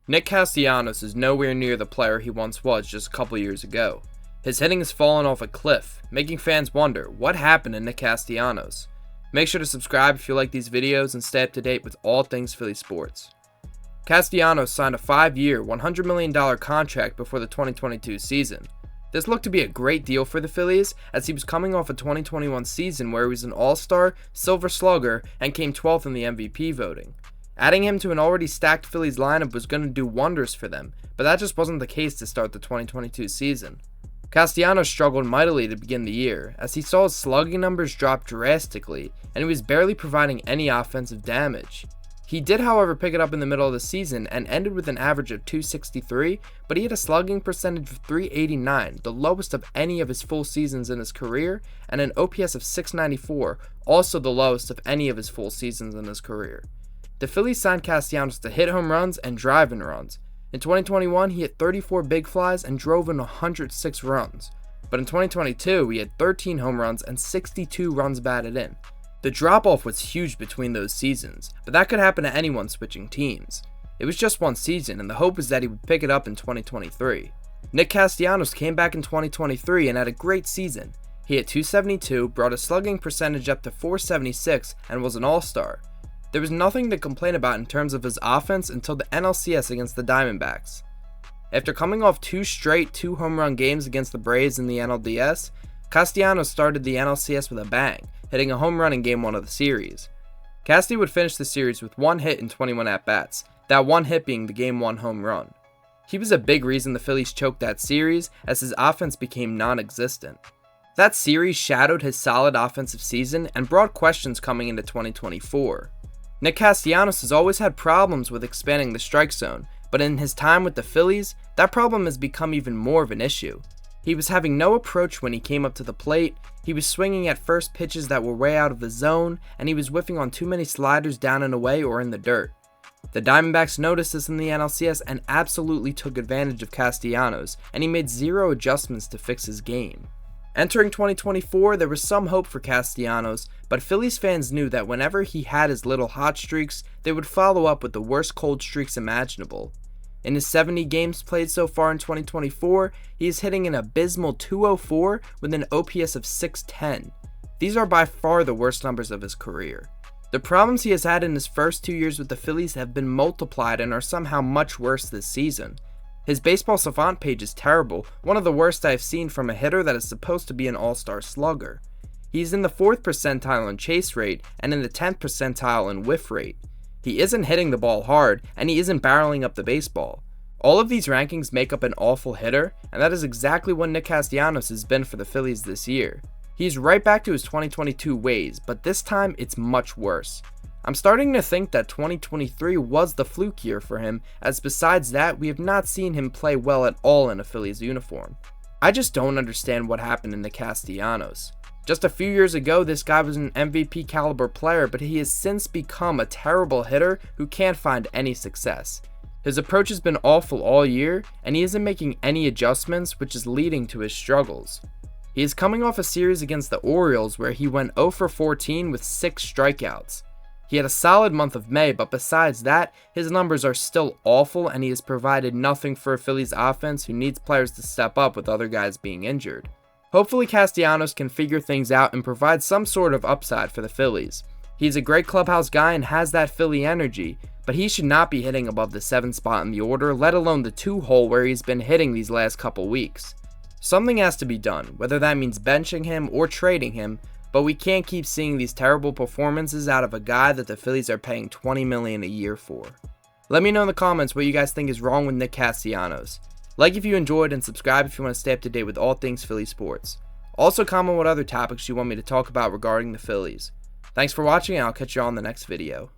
Nick Castellanos is nowhere near the player he once was just a couple years ago. His hitting has fallen off a cliff, making fans wonder what happened to Nick Castellanos. Make sure to subscribe if you like these videos and stay up to date with all things Philly sports. Castellanos signed a 5-year, $100 million contract before the 2022 season. This looked to be a great deal for the Phillies, as he was coming off a 2021 season where he was an All-Star, Silver Slugger, and came 12th in the MVP voting. Adding him to an already stacked Phillies lineup was going to do wonders for them, but that just wasn't the case to start the 2022 season. Castellanos struggled mightily to begin the year, as he saw his slugging numbers drop drastically, and he was barely providing any offensive damage. He did, however, pick it up in the middle of the season and ended with an average of .263, but he had a slugging percentage of .389, the lowest of any of his full seasons in his career, and an OPS of .694, also the lowest of any of his full seasons in his career. The Phillies signed Castellanos to hit home runs and drive in runs. In 2021, he hit 34 big flies and drove in 106 runs. But in 2022, he had 13 home runs and 62 runs batted in. The drop-off was huge between those seasons, but that could happen to anyone switching teams. It was just one season, and the hope was that he would pick it up in 2023. Nick Castellanos came back in 2023 and had a great season. He hit .272, brought his slugging percentage up to .476, and was an All-Star. There was nothing to complain about in terms of his offense until the NLCS against the Diamondbacks. After coming off 2 straight 2-home run games against the Braves in the NLDS, Castellanos started the NLCS with a bang, hitting a home run in Game 1 of the series. Casty would finish the series with 1 hit in 21 at-bats, that 1 hit being the Game 1 home run. He was a big reason the Phillies choked that series, as his offense became non-existent. That series shadowed his solid offensive season and brought questions coming into 2024. Nick Castellanos has always had problems with expanding the strike zone, but in his time with the Phillies, that problem has become even more of an issue. He was having no approach when he came up to the plate, he was swinging at first pitches that were way out of the zone, and he was whiffing on too many sliders down and away or in the dirt. The Diamondbacks noticed this in the NLCS and absolutely took advantage of Castellanos, and he made 0 adjustments to fix his game. Entering 2024, there was some hope for Castellanos, but Phillies fans knew that whenever he had his little hot streaks, they would follow up with the worst cold streaks imaginable. In his 70 games played so far in 2024, he is hitting an abysmal .204 with an OPS of .610. These are by far the worst numbers of his career. The problems he has had in his first 2 years with the Phillies have been multiplied and are somehow much worse this season. His baseball savant page is terrible, one of the worst I have seen from a hitter that is supposed to be an all-star slugger. He is in the 4th percentile in chase rate and in the 10th percentile in whiff rate. He isn't hitting the ball hard, and he isn't barreling up the baseball. All of these rankings make up an awful hitter, and that is exactly what Nick Castellanos has been for the Phillies this year. He's right back to his 2022 ways, but this time it's much worse. I'm starting to think that 2023 was the fluke year for him, as besides that, we have not seen him play well at all in a Phillies uniform. I just don't understand what happened in Nick Castellanos. Just a few years ago, this guy was an MVP caliber player, but he has since become a terrible hitter who can't find any success. His approach has been awful all year, and he isn't making any adjustments, which is leading to his struggles. He is coming off a series against the Orioles where he went 0 for 14 with 6 strikeouts. He had a solid month of May, but besides that, his numbers are still awful, and he has provided nothing for a Phillies offense who needs players to step up with other guys being injured. Hopefully Castellanos can figure things out and provide some sort of upside for the Phillies. He's a great clubhouse guy and has that Philly energy, but he should not be hitting above the 7th spot in the order, let alone the 2 hole where he's been hitting these last couple weeks. Something has to be done, whether that means benching him or trading him, but we can't keep seeing these terrible performances out of a guy that the Phillies are paying $20 million a year for. Let me know in the comments what you guys think is wrong with Nick Castellanos. Like if you enjoyed, and subscribe if you want to stay up to date with all things Philly sports. Also comment what other topics you want me to talk about regarding the Phillies. Thanks for watching, and I'll catch you all in the next video.